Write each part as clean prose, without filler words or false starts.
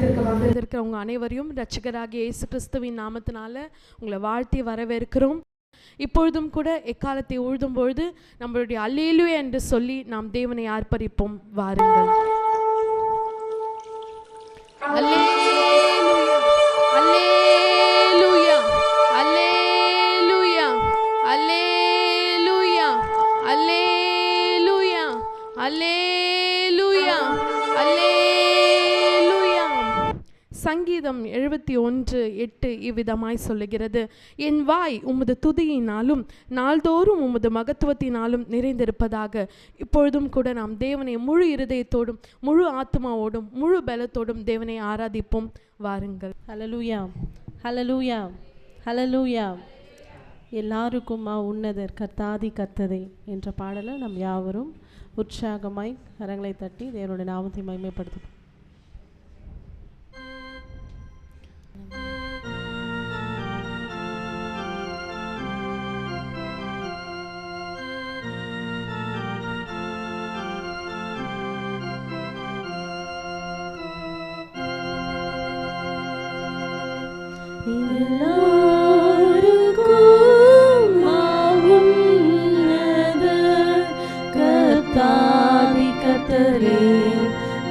ஆலயத்திற்கு வந்திருக்கிறவங்க அனைவரையும் இரட்சகராகிய இயேசு கிறிஸ்துவின் நாமத்தினால உங்களை வாழ்த்தி வரவேற்கிறோம். இப்பொழுதும் கூட எக்காலத்தை ஊழும் பொழுது நம்மளுடைய அல்லேலூயா என்று சொல்லி நாம் தேவனை ஆர்ப்பரிப்போம். வாருங்கள். அல்லேலூயா, அல்லேலூயா, அல்லேலூயா, அல்லேலூயா, அல்லேலூயா, அல்லேலூயா, அல்லேலூயா. சங்கீதம் 71:8 இவ்விதமாய் சொல்லுகிறது, என் வாய் உமது துதியினாலும் நாள்தோறும் உமது மகத்துவத்தினாலும் நிறைந்திருப்பதாக. இப்பொழுதும் கூட நாம் தேவனை முழு இருதயத்தோடும் முழு ஆத்மாவோடும் முழு பலத்தோடும் தேவனை ஆராதிப்போம். வாருங்கள். ஹல்லேலூயா, ஹல்லேலூயா, ஹல்லேலூயா. எல்லாருக்குமா உன்னதர் கர்த்தாதி கர்த்தரே என்ற பாடலை நம் யாவரும் உற்சாகமாய் கரங்களை தட்டி தேவனுடைய நாமத்தை மகிமைப்படுத்தும். கர்த்தாதி கர்த்தரே,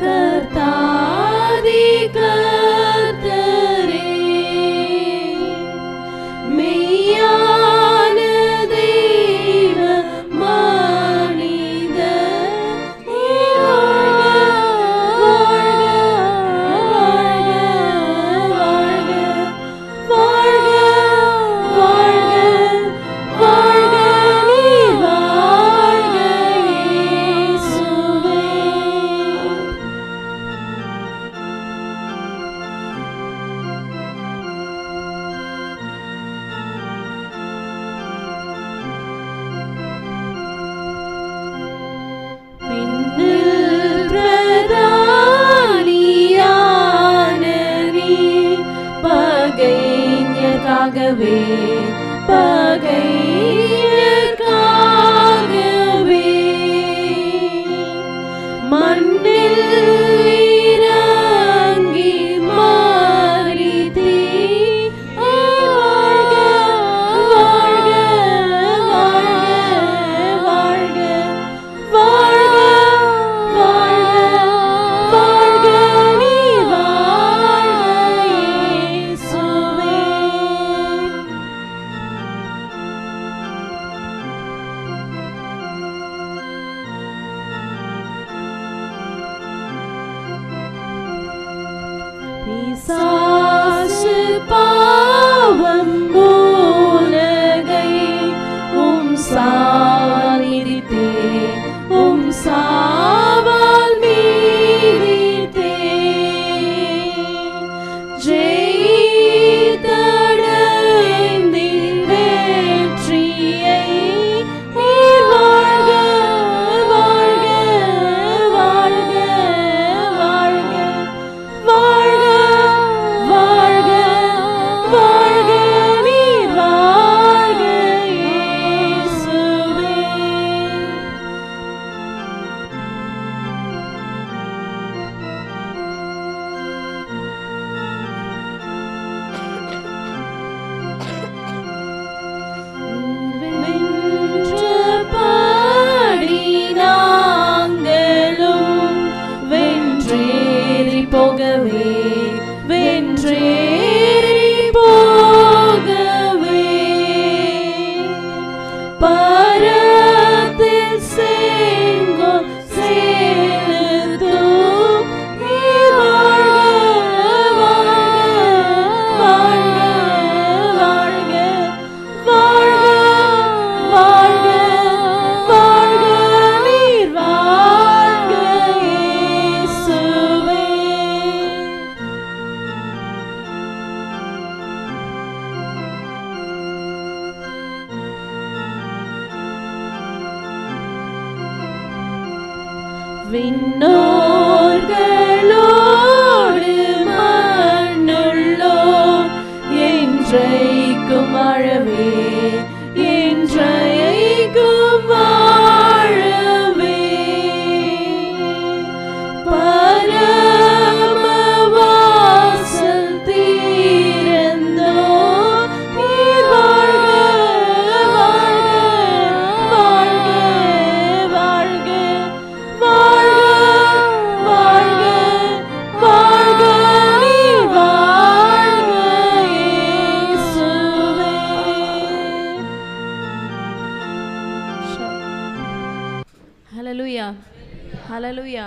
கர்த்தாதி கர்த்தரே, மெய்யான தெய்வ மனித பகைஞர்காகவே, பகைஞர்காகவே மண்ணில் இறங்கி மரித்தீர். வாழ்க, வாழ்க, வாழ்க, வாழ்க, வாழ்க, வாழ்க, நீர் வாழ்க இயேசுவே. பிசாசு பாவம் உலகை சாநிதித்தே, சாவால் மீதித்தே, ஜெயித்தடைந்தீர் வெற்றியை. நீர் வாழ்க, வாழ்க, வாழ்க, வாழ்க, வாழ்க, வாழ்க, வாழ்க, நீர் வாழ்க இயேசுவே. வென்றபடி நாங்களும் வென்றேறி போகவே, வென்றேறி போகவே பரத்தில் செங்கோல் செலுத்தும். நீர் வாழ்க, வாழ்க, வாழ்க, வாழ்க, வாழ்க, வாழ்க, நீர் வாழ்க இயேசுவே. விண்ணோர்களோடு மண்ணுள்ளோர் என்றைக்கும் வாழவே, என்றைக்கும் வாழவே பரம ஹalleluya.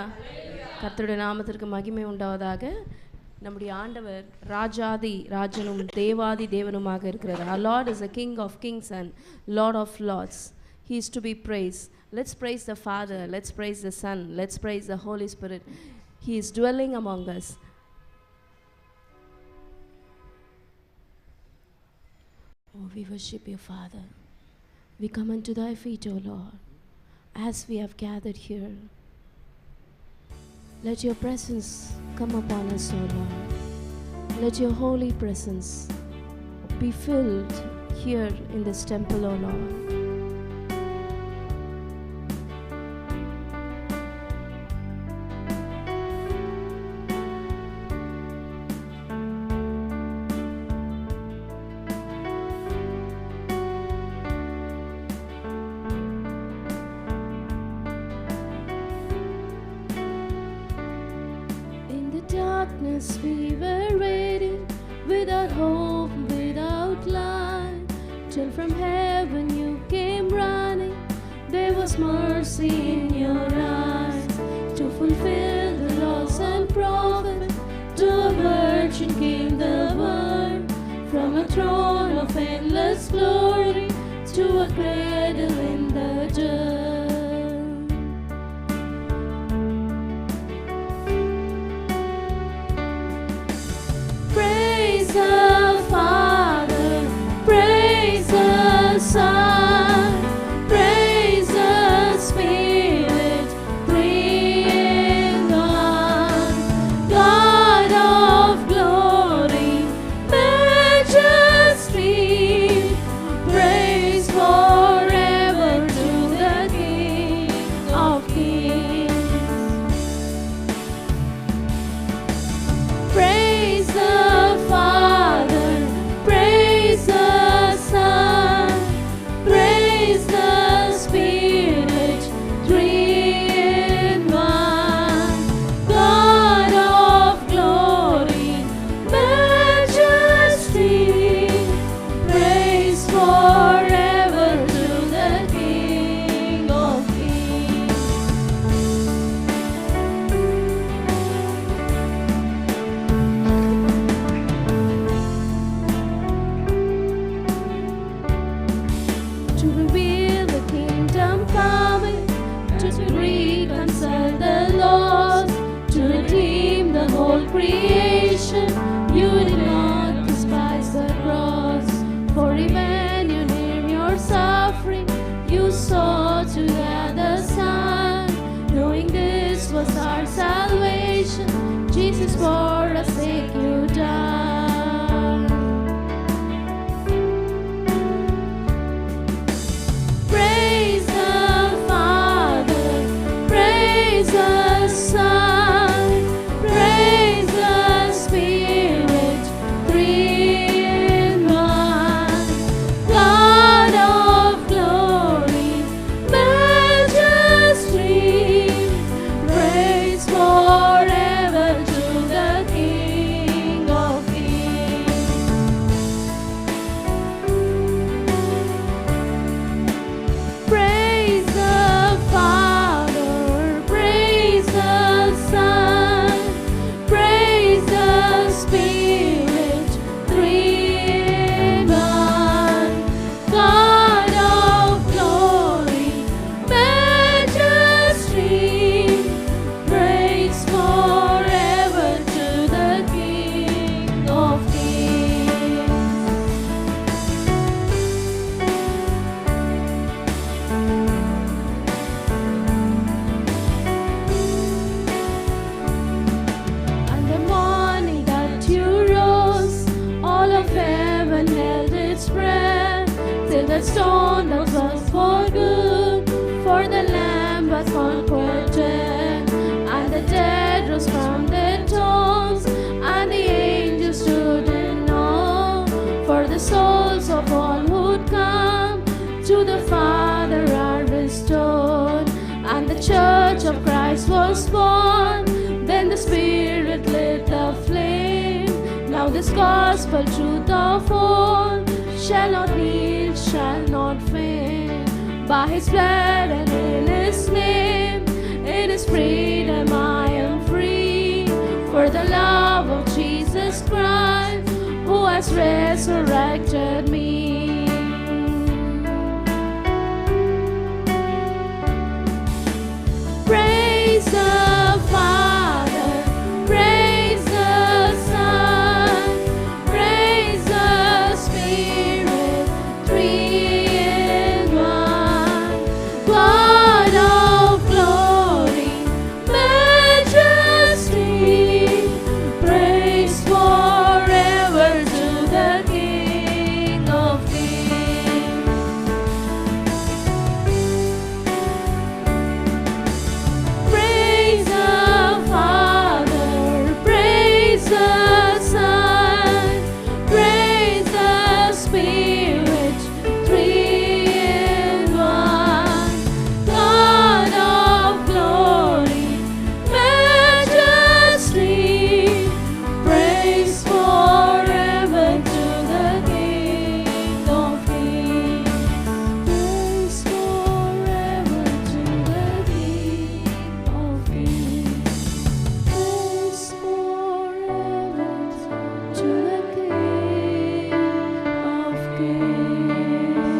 கர்த்தருடைய நாமத்திற்கு மகிமை உண்டாவதாக. நம்முடைய ஆண்டவர் ராஜாதி ராஜனும் தேவாதி தேவனுமாக இருக்கிறார். Our Lord is a King of kings and Lord of lords. He is to be praised. Let's praise the Father, let's praise the Son, let's praise the Holy Spirit. He is dwelling among us. Oh, we worship you, Father. We come unto thy feet, O Lord, as we have gathered here. Let your presence come upon us, O Lord. Let your holy presence be filled here in this temple, O Lord. Darkness we were waiting, without hope, without light, till from heaven you came running. There was mercy in your eyes to fulfill the laws and prophets. To a virgin came the word, from a throne of endless glory to a cradle in the dirt. Praise the Father, praise the Son, praise the Spirit, three in one. God of glory, majesty, praise forever to the King of kings. Praise the Father, praise the Son, praise the Spirit, three in one. God of glory, majesty, praise forever to the King of kings. To reveal the kingdom coming, to reconcile the lost, to redeem the whole creation. You did not despise the cross, for even you near your suffering, you saw to the other side. Knowing this was our salvation, Jesus for us sake you died. Praise the Father, praise the Son, praise the Spirit, three in one. God of glory, majesty, praise forever to the King of kings. Praise the Father, praise the Son, praise the Spirit, three in one. God of glory, majesty, praise forever to the King of kings. On the morning that you rose, all of heaven held its breath, till the stone that was for good, for the Lamb was conquered death, and the dead rose from their tombs, and the angels stood in awe, for the souls of all who'd come to the Father are restored, and the church of Christ was born. Then the Spirit lit the flame. Now this gospel truth of old shall not kneel, shall not faint. By his blood and in his name, In His freedom I am free, for the love of Jesus Christ, who has resurrected me. Praise the Father, praise the Son, praise the Spirit, three in one. God of glory, majesty, praise forever to the King of Kings. Praise the Father, praise the Son, praise the Spirit, three in one. God of glory, majesty, praise forever to the King of Kings. Praise forever to the King of Kings. Praise forever to the King of Kings.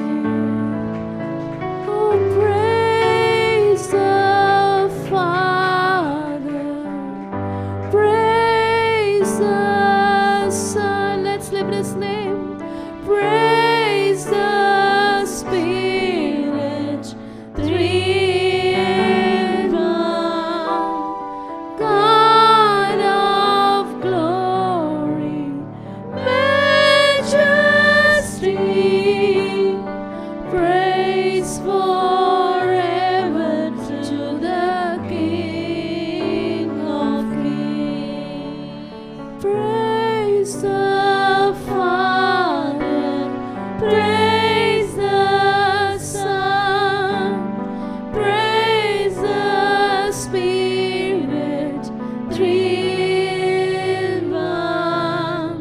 Oh, praise the Father, praise the Son. Let's lift His name. Praise the Spirit, three in one. God of glory, majesty, praise forever to the King of Kings. Praise the Father, praise the Son, praise the Spirit, three in one.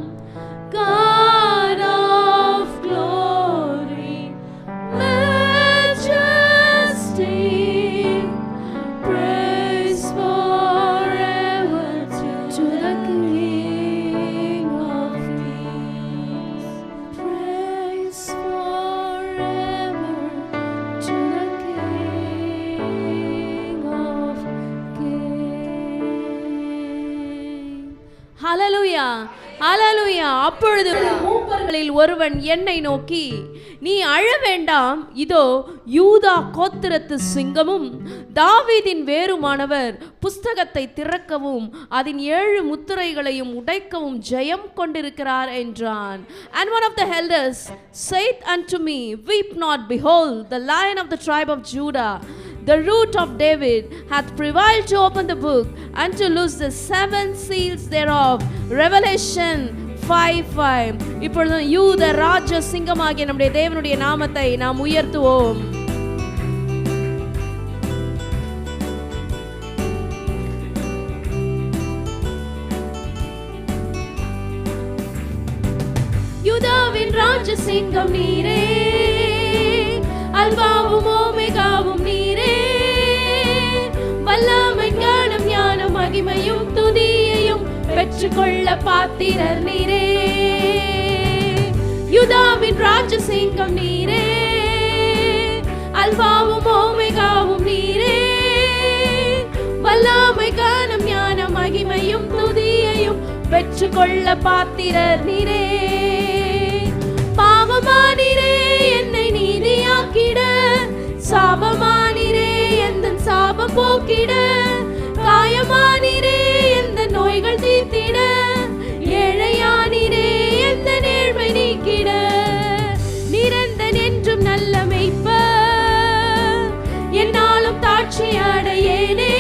God of glory, majesty, praise forever to the King of Kings. Praise forever to the King of Kings. Hallelujah, hallelujah. அப்பொழுது மூப்பர்களில் ஒருவன் என்னை நோக்கி, நீ அழ வேண்டாம், இதோ யூதா கோத்திரத்து சிங்கமும் தாவீதின் வேருமானவர் புஸ்தகத்தை திறக்கவும் அதன் 7 முத்திரைகளையும் உடைக்கவும் ஜெயம் கொண்டிருக்கிறார் என்றான். And one of the elders said unto me, Weep not, behold, the Lion of the tribe of Judah, the root of David, hath prevailed to open the book and to loose the 7 seals thereof. Revelation 5:5. இப்பொழுது யூத ராஜ சிங்கமாகிய நம்முடைய தேவனுடைய நாமத்தை நாம் உயர்த்துவோம். யூதாவின் ராஜ சிங்கம் நீரே, அல்பாவும் ஓமெகாவும் நீரே, வல்லமை ஞானம் ஞானம் மகிமையும் துதியையும் பெற்றுக்கொள்ள பாத்திரர் நீரே. யூதாவின் ராஜ சிங்கம் நீரே, அல்பாவும் ஓமெகாவும் நீரே, வல்லமை ஞானம் ஞானம் மகிமையும் துதியையும் பெற்றுக்கொள்ள பாத்திரர் நீரே. பாவமானிரே என்னை நீதியாக்கிட, சாபமானிரே எந்தன் சாபம் போக்கிட, காயமானிரே எந்த நோய்கள் தீர்த்திட, ஏழையானிரே எந்த நேர்மை நீக்கிட, நிரந்தன் என்றும் நல்ல மேய்ப்பர், என்னாலும் தாட்சி அடையேனே.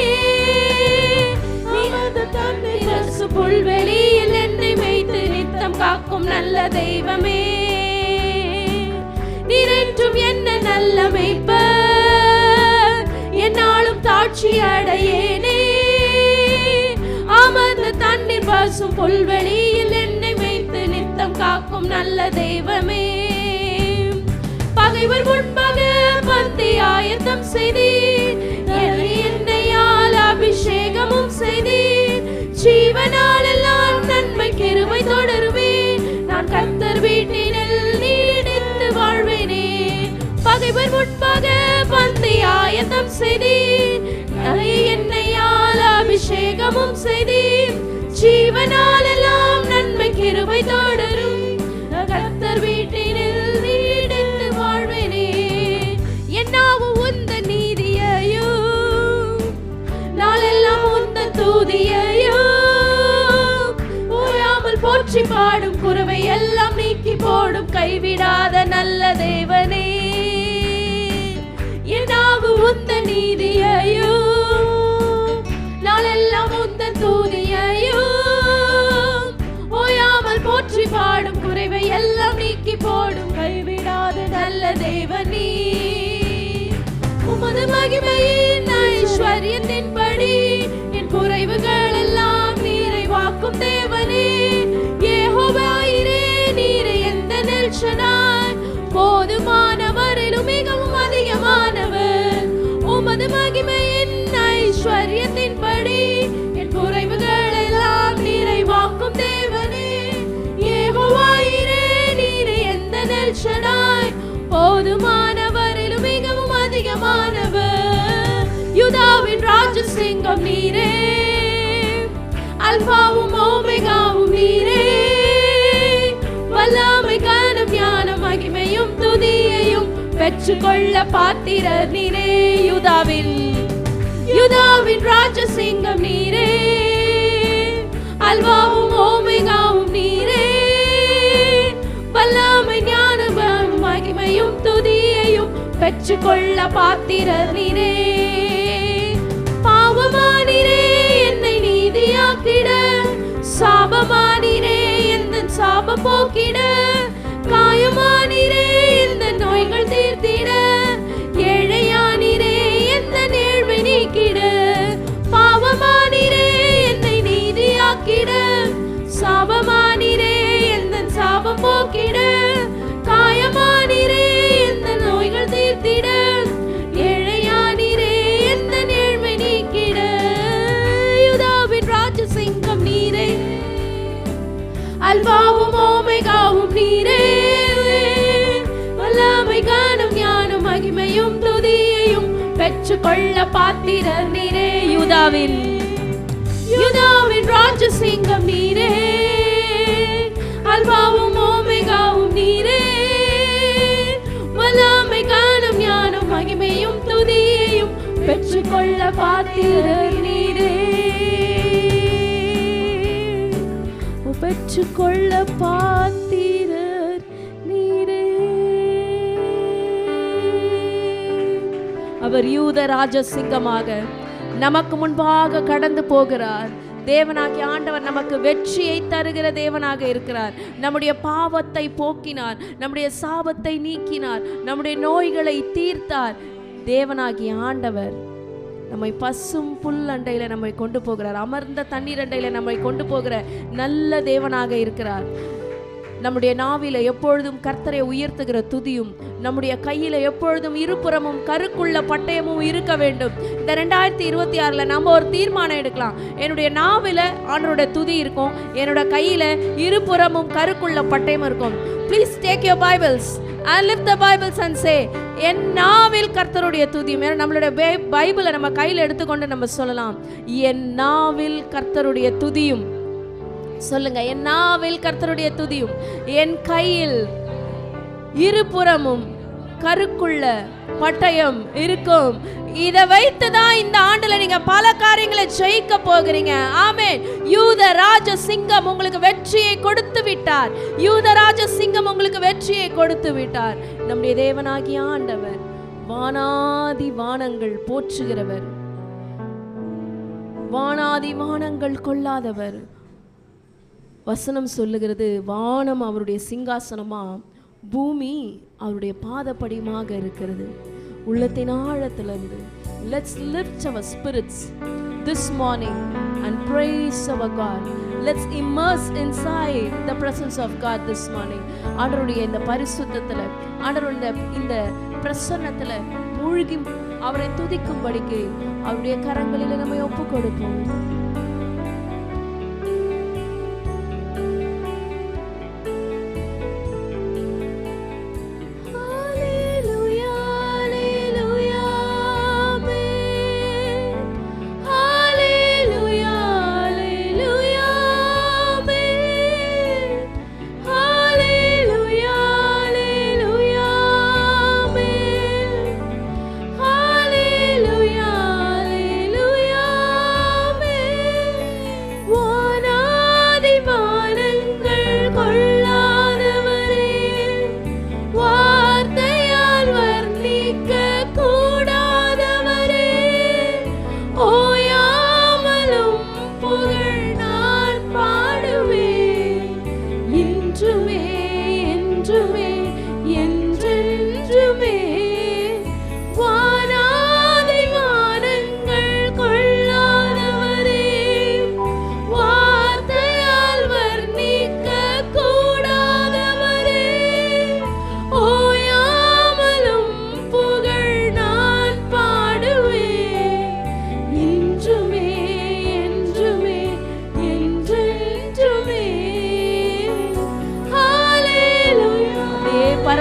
புல்வெளியில் என்னை மேய்த்து நித்தம் காக்கும் நல்ல தெய்வமே, நீரென்றும் என்ன நல்ல மேய்ப்பர், என்னாலும் தாட்சி அடையேனே. அமர்ந்த தண்ணீர் பசும் புல்வெளியில் என்னை மேய்த்து நித்தம் காக்கும் நல்ல தெய்வமே. பகைவர் முன்பாக பந்தி ஆயத்தம் செய்தீர், என்னை ஆள செய்தீர். ஜீவனாலெல்லாம் நன்மை கிருபை தொடருமே. நான் கர்த்தர் வீட்டினில் நீடித்து வாழ்வேனே. பகைவர் முன்பாக பந்தி ஆயத்தம் செய்தீர். என்னையால் அபிஷேகமும் செய்தீர். ஜீவனாலெல்லாம் நன்மை கிருபை தொடரும். கர்த்தர் வீட்டினில் நீடித்து வாழ்வேனே. என்னாவும் உந்தன் நீதியையோ, நாளெல்லாம் உந்தன் துதியையோ ஓயாமல் போற்றி பாடும். குறைவை எல்லாம் நீக்கி போடும் கைவிடாத நல்ல தேவனே. என்னாவும் உந்தன் நீதியையோ, நாளெல்லாம் உந்தன் துதியையோ ஓயாமல் போற்றி பாடும். குறைவை எல்லாம் நீக்கி போடும் கைவிடாத நல்ல தேவனே. உமது மகிமையின் ஐஸ்வர்யத்தின்படி என் குறைவுகள் எல்லாம் நிறைவாக்கும் தேவனே. யெகோவாயிரே நீரே எந்த நெல்ஷனாய் போதுமானவரிலும் மிகவும் அதிகமானவர். உமது மகிமையின் ஐஸ்வர்யத்தின்படி என் குறைவுகள் எல்லாம் நிறைவாக்கும் தேவனே. யெகோவாயிரே நீரே எந்த நெல்ஷனாய் போதுமானவரிலும் மிகவும் அதிகமானவர். யூதாவின் ராஜசிங்கம் நீரே, அல்பாவும் ஓமெகாவும் நீரே. வல்லமை கனம் ஞானம் மகிமையும் துதியையும் பெற்றுக்கொள்ள பாத்திரர் நீரே. யூதாவின் ராஜசிங்கம் நீரே, அல்வாவும் ஓமெகாவும் நீரே. வல்லமை ஞானம் மகிமையும் துதியையும் பெற்றுக்கொள்ள பாத்திரர் நீரே. பாவமானிரே என்னை நீதியாக்கிட, சாபமானிரே எந்த சாப போக்கிட. காயமானிரே இந்த நோய்கள் தீர்த்திட, ஏழையானிரே எந்த நேர்மை நீக்கிட. பாவமானிரே என்னை நீதியாக்கிட, சாபமானிரே எந்த சாபம் போக்கிட. காயமானிரே எந்த நோய்கள் தீர்த்திட, ஏழையானிரே எந்த நேர்மை நீக்கிட. யூதாவின் ராஜசிங்கம் நீரே, அல்பாவும் ஓமெகாவும் நீரே. வல்லமை கனம் ஞானம் மகிமையும் துதியையும் பெற்றுக்கொள்ள பாத்திரர் நீரே. யூதாவின் ராஜசிங்கம் நீரே, அல்பாவும் ஓமெகாவும் நீரே. வல்லமை கனம் ஞானம் மகிமையும் துதியையும் பெற்றுக்கொள்ள பாத்திரர் நீரே. பெற்றுக்கொள்ள பாத்திரர் நீரே. அவர் யூத ராஜசிங்கமாக நமக்கு முன்பாக கடந்து போகிறார். தேவனாகிய ஆண்டவர் நமக்கு வெற்றியை தருகிற தேவனாக இருக்கிறார். நம்முடைய பாவத்தை போக்கினார், நம்முடைய சாபத்தை நீக்கினார், நம்முடைய நோய்களை தீர்த்தார். தேவனாகிய ஆண்டவர் நம்மை பசும் புல் அண்டையில நம்மை கொண்டு போகிறார். அமர்ந்த தண்ணீர் அண்டையில நம்மை கொண்டு போகிற நல்ல தேவனாக இருக்கிறார். நம்முடைய நாவில எப்பொழுதும் கர்த்தரை உயர்த்துகிற துதியும், நம்முடைய கையில எப்பொழுதும் இருபுறமும் கருக்குள்ள பட்டயமும் இருக்க வேண்டும். இந்த 2026 நம்ம ஒரு தீர்மானம் எடுக்கலாம். என்னுடைய நாவில ஆண்டவருடைய துதி இருக்கும், என்னோட கையில இருபுறமும் கருக்குள்ள பட்டயம் இருக்கும். Please take your Bibles and lift the Bibles and say, என் நாவில் கர்த்தருடைய துதியும். நம்மளுடைய பைபிளை நம்ம கையில் எடுத்துக்கொண்டு நம்ம சொல்லலாம், என் நாவில் கர்த்தருடைய துதியும். சொல்லுங்க, என் நாவில் கர்த்தருடைய துதியும், என் கையில் இருபுறமும் கருக்குள்ள பட்டயம் இருக்கும். இதை வைத்துதான் இந்த ஆண்டுல நீங்க பல காரியங்களை ஜெயிக்க போகிறீங்க. ஆமென். யூத ராஜ சிங்கம் உங்களுக்கு வெற்றியை கொடுத்து விட்டார். யூத ராஜ சிங்கம் உங்களுக்கு வெற்றியை கொடுத்து விட்டார். நம்முடைய தேவனாகிய ஆண்டவர் வானாதி வானங்கள் போற்றுகிறவர், வானாதி வானங்கள் கொள்ளாதவர். வசனம் சொல்லுகிறது, வானம் அவருடைய சிங்காசனமா, பூமி அவருடைய பாதப்படியுமாக இருக்கிறது. உள்ளத்தின் ஆழத்திலிருந்து let's lift our spirits this morning and praise our God. Let's immerse inside the presence of God this morning. ஆண்டவருடைய இந்த பரிசுத்தத்துல, ஆண்டவருடைய இந்த பிரசன்னத்துல மூழ்கி அவரை துதிக்கும்படிக்கு அவருடைய கரங்களில் நம்மை ஒப்பு கொடுப்போம்.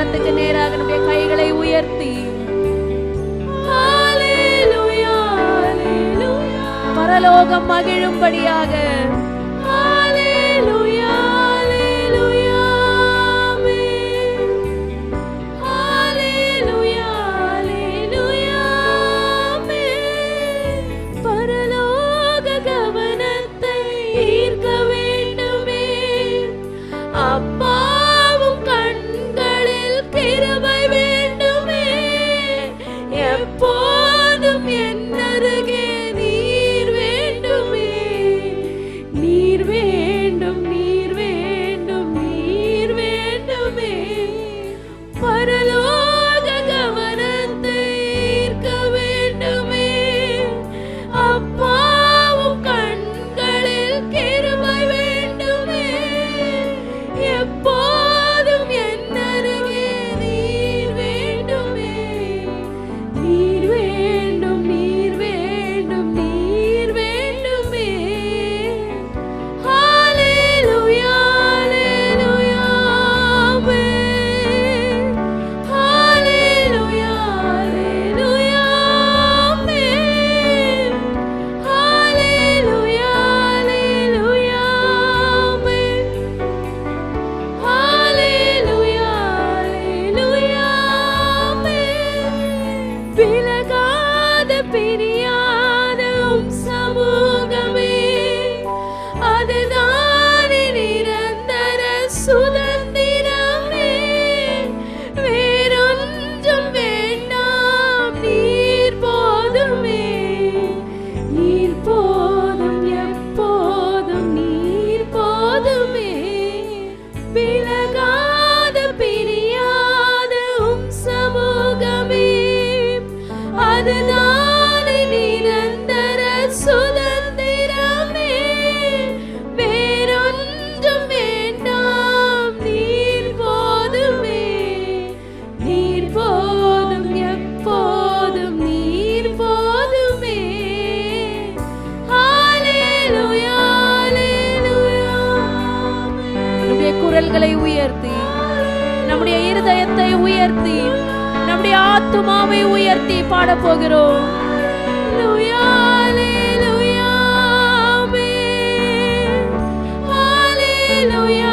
பரலோகத்துக்கு நேராக நம்முடைய கைகளை உயர்த்தி ஹalleluya ஹalleluya பரலோகம் மகிழும்படியாக ஹalleluya ஹalleluya ஹalleluya ஹalleluya பரலோக கவனத்தை ஈர்க்க வேண்டுமே அப்பாவும் கண்களில் கிருபை வேண்டுமே எப்போதும் என் அருகே நீர் வேண்டுமே நீர் வேண்டும் நீர் வேண்டும் நீர் வேண்டுமே பரலோக கவனத்தை ஈர்க்க வேண்டுமே அப்பாவும் கண்களில் கிருபை வேண்டுமே எப்போதும் என் அருகே நீர் வேண்டுமே நீர் வேண்டும் நீர் வேண்டும் நீர் வேண்டுமே ஹalleluya ஹalleluya ஹalleluya ஹalleluya ஹalleluya ஹalleluya ஹalleluya ஹalleluya விலகாத பிரியாத உம் சமூகமே அதுதான் நிரந்தர சுதந்திரமே வேறொன்றும் வேண்டாம் நீர் போதுமே நீர் போதும் எப்போதும் நீர் போதுமே விலகாத பிரியாத உம் சமூகமே அதுதான் நிரந்தர சுதந்திரமே வேறொன்றும் வேண்டாம் நீர் போதுமே நீர் போதும் எப்போதும் நீர் போதுமே ஹalleluya ஹalleluya நம்முடைய குரல்களை உயர்த்தி நம்முடைய இருதயத்தை உயர்த்தி நம்முடைய ஆத்துமாவை உயர்த்தி பாடப் போகிறோம் ஹalleluya ஹalleluya ஹalleluya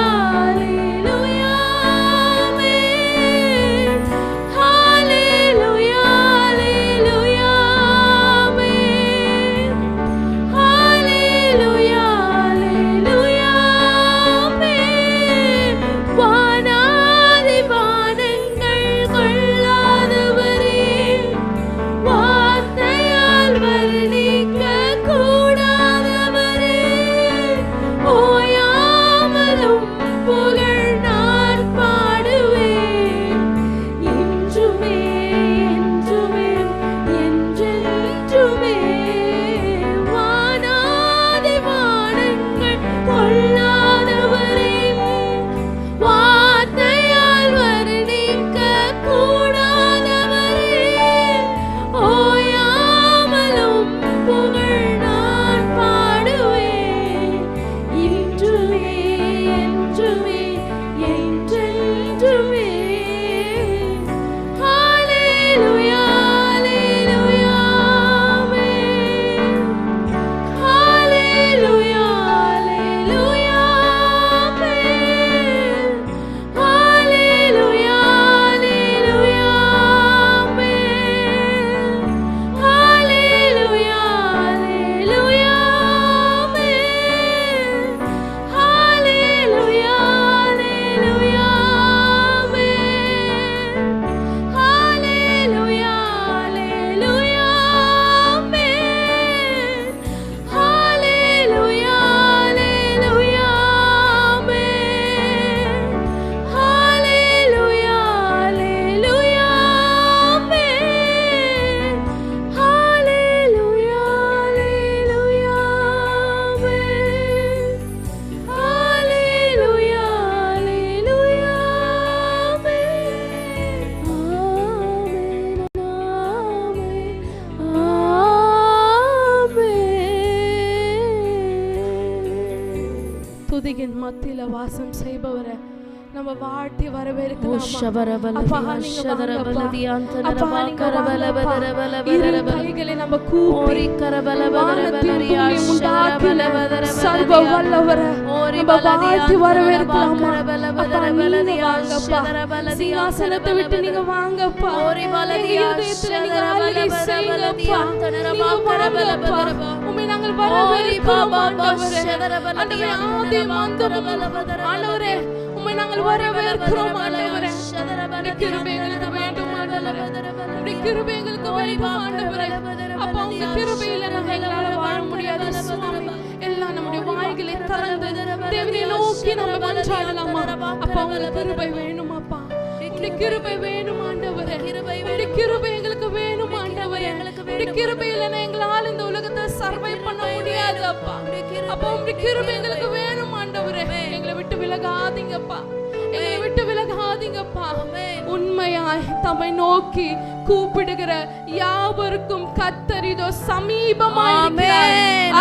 ஹalleluya ஹalleluya ஹalleluya ஹalleluya வானாதி வானங்கள் கொள்ளாதவரே வார்த்தையால் வர்ணிக்க கூடாதவரே ஓயாமலும் புகழ் நான் பாடுவேன் என்றுமே என்றுமே என்றென்றுமே வானாதி வானங்கள் கொள்ளாதவரே வார்த்தையால் வர்ணிக்க கூடாதவரே ஓயாமலும் புகழ் நான் பாடுவேன் இன்றுமே என்றுமே என்றென்றுமே ஹalleluya ஹalleluya ஹalleluya ஹalleluya ஹalleluya ஹalleluya ஹalleluya ஹalleluya ஹalleluya ஹalleluya ஹalleluya ஹalleluya ஹalleluya ஹalleluya ஹalleluya ஹalleluya ஹalleluya ஹalleluya ஹalleluya துதியின் மத்தியில வாசம் செய்பவரை நம்ம வாழ்த்தி வரவேற்கலாமா? உஷவரபலதி அப்பா நீங்க அஷதரபலதி அப்பா நீங்க அந்தரபலபதரபலபதரபலபதரபல இரு கைகளை நம்ம கூப்பி ஓரி கரபலபதரபலரி அஷதரபலபதரபலபதரபல சர்வ வல்லவரே ஓரி நம்ம பலதி வாழ்த்தி வரவேற்கலாமா? அந்தரபலபதரபலபதரபலதி அப்பா அஷதரபலதி சிங்காசனத்தை விட்டு நீங்க வாங்கப்பா. ஓரி பலதி அஷதரபலபதரபலதி அந்தரபலபதரபலபதரபல உம்மை நாங்கள் ஓரி வரவேற்கிறோம் பாபா ஆண்டவரே. அஷதரபலதி ஆண்டவரே ஆண்டவரே உம்மை நாங்கள் வரவேற்கிறோம் ஆண்டவரே. உம்முடைய கிருபை எங்களுக்கு வேண்டும் ஆண்டவரே. உம்முடைய கிருபை எங்களுக்கு வேண்டும் ஆண்டவரே. அப்பா உங்க கிருபையில நாங்கள் எங்களால வாழ முடியாது சுவாமி. எல்லாம் நம்முடைய வாய்களை திறந்து தேவனை நோக்கி நம்ம மன்றாடலாமா? அப்பா உங்க கிருபை வேணும் அப்பா. உம்முடைய கிருபை வேணும் ஆண்டவரே. உம்முடைய கிருபை எங்களுக்கு வேணும் ஆண்டவரே. உம்முடைய கிருபை இல்லைன்னா எங்களால இந்த உலகத்தை சர்வை பண்ண முடியாது அப்பா. அப்பா உம்முடைய கிருபை எங்களுக்கு வேணும் ஆண்டவரே. எங்களை விட்டு விலகாதீங்கப்பா. எங்களை விட்டு விலகாதீங்கப்பா. உண்மையாய் தம்மை நோக்கி கூப்பிடுகிற யாவருக்கும் கர்த்தர் இதோ சமீபமாய்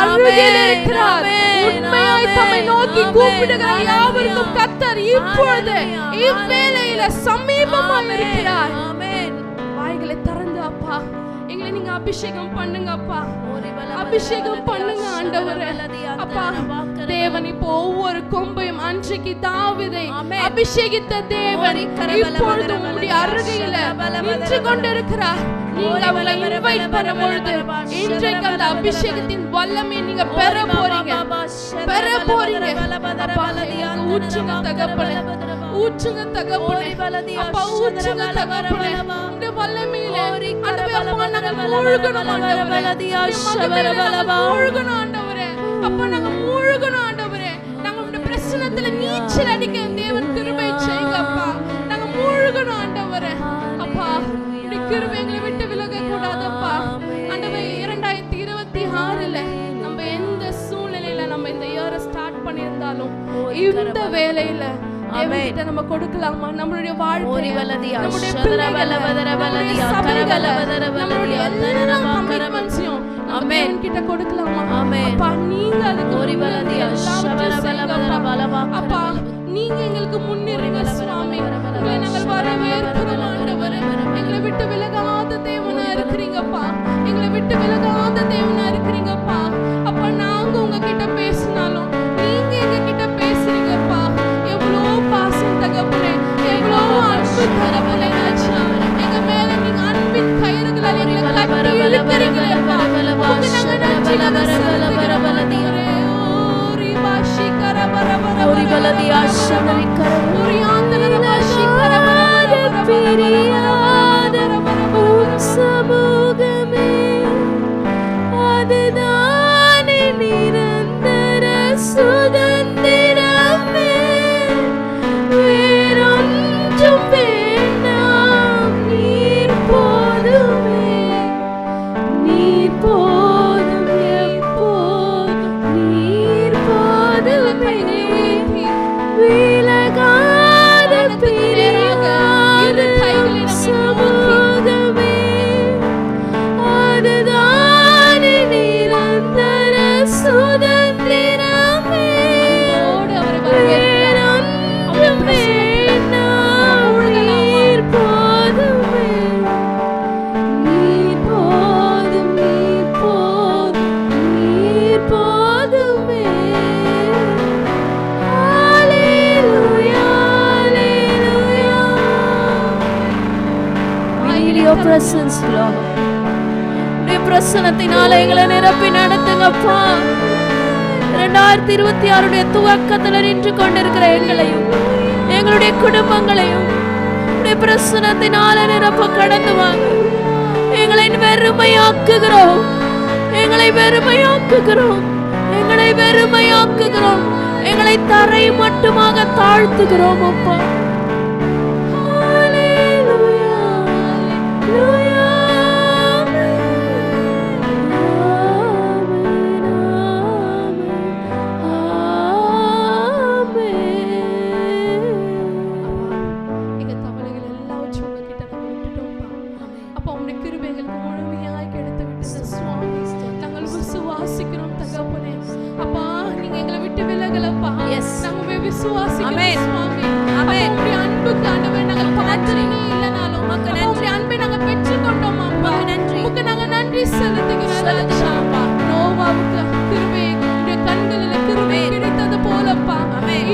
அருகில் இருக்கிறார். உண்மையாய் தம்மை நோக்கி கூப்பிடுகிற யாவருக்கும் கர்த்தர் இப்பொழுது இவ்வேளையில சமீபமாய் இருக்கிறார். வாய்களை திறந்து அப்பா எங்களை நீங்க அபிஷேகம் பண்ணுங்க அப்பா. அபிஷேகம் பண்ணுங்க ஆண்டவரே. அப்பா தேவன் இப்போ ஒவ்வொரு கொம்பையும் அன்றைக்கு தாவீதை அபிஷேகித்த தேவன் இப்பொழுது உம்முடைய அருகில நின்று கொண்டிருக்கிறார். நீங்க அவங்களை இன்வைட் பண்ணும் பொழுது இன்றைக்கு அந்த அபிஷேகத்தின் வல்லமை நீங்க பெற போறீங்க. அப்பா ஊற்றுங்க தகப்பனே, ஊற்றுங்க தகப்பனே. அப்பா ஊற்றுங்க தகப்பனே. உம்முடைய வல்லமையில ஆண்டவரே அப்பா நாங்கள் மூழ்கணும் ஆண்டவரே. அப்பா நாங்க மூழ்கணும் ஆண்டவரே. நாங்க உம்முடைய பிரசன்னத்துல நீச்சல் அடிக்க தேவன் கிருபை செய்யுங்க அப்பா. நாங்க மூழ்கணும் ஆண்டவரே. அப்பா உம்முடைய கிருபை எங்களை விட்டு விலக கூடாதப்பா ஆண்டவரே. 2026ல நம்ம எந்த சூழ்நிலையில நம்ம இந்த இயரை ஸ்டார்ட் பண்ணியிருந்தாலும் இந்த வேளையில தேவன்கிட்ட நம்ம கொடுக்கலாமா? நம்மளுடைய வாழ்க்கை, நம்முடைய பிள்ளைகளை, நம்முடைய சபைகளை, நம்மளுடைய எல்லா கமிட்மெண்ட்ஸையும் தேவன்கிட்ட கொடுக்கலாமா? அப்பா நீங்க அதுக்கு அப்பா நீங்க எங்களுக்கு முன்னிறுங்க சுவாமி. உங்களை நாங்கள் வரவேற்கிறோம் ஆண்டவரே. எங்களை விட்டு விலகாத தேவனா இருக்கிறீங்கப்பா. எங்களை விட்டு விலகாத தேவனா இருக்கிறீங்கப்பா. அப்பா நாங்க உங்ககிட்ட பேசினாலும் நீங்க எங்க கிட்ட பேசுறீங்கப்பா. எவ்வளோ பாசம் தகப்பனே, எவ்வளோ அன்பு தகப்பனே. எங்க மேல நீங்க அன்பின் கயிறுகளை எங்களை கட்டி இழுக்கிறீங்களேப்பா. உங்க நாங்க நன்றி செலுத்துகிறோம். ஓரி பாஷி கரபரபர ஓரி பலதி ஆஷதரி கர ஓரி ஆந்தர பாஷி கரபரபர பிரியாத சமூகமே அதுதானே நிரந்தர சுதந்திரமே. வேறொன்றும் வேண்டாம், நீர் போதுமே, நீர் போதும் எப்போதும், நீர் போதுமே. விலகாத பிரியாத சமூகமே அதுதானே நிரந்தர சுதந்திரமே. வேறொன்றும் வேண்டாம், நீர் போதுமே, நீர் போதும், நீர் போதும், நீர் போதுமே. Hallelujah, hallelujah. We need your presence, Lord. உடைய பிரசன்னத்தினால எங்களை நிரப்பி நடத்துங்கப்பா. 2026 துவக்கத்துல நின்று கொண்டிருக்கிற எங்களையும் எங்களுடைய குடும்பங்களையும் உடைய பிரசன்னத்தினால நிரப்ப கடந்து வாங்க. எங்களை வெறுமையாக்குகிறோம், எங்களை வெறுமையாக்குகிறோம், எங்களை வெறுமையாக்குகிறோம், எங்களை தரை மட்டுமாக தாழ்த்துகிறோம் அப்பா. விசுவாசிக்கிறோம் சுவாமி.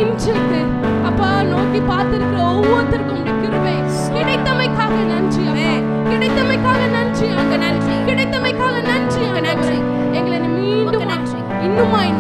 இன்றைக்கு அப்பா நோக்கி பார்த்திருக்கிற ஒவ்வொருத்தருக்கும் உம்முடைய கிருபை கிடைத்தமைக்காக நன்றி அப்பா. கிடைத்தமைக்காக நன்றி, அங்க நன்றி, கிடைத்தமைக்காக நன்றி, அங்க நன்றி. எங்களை மீண்டும் இன்னுமாய்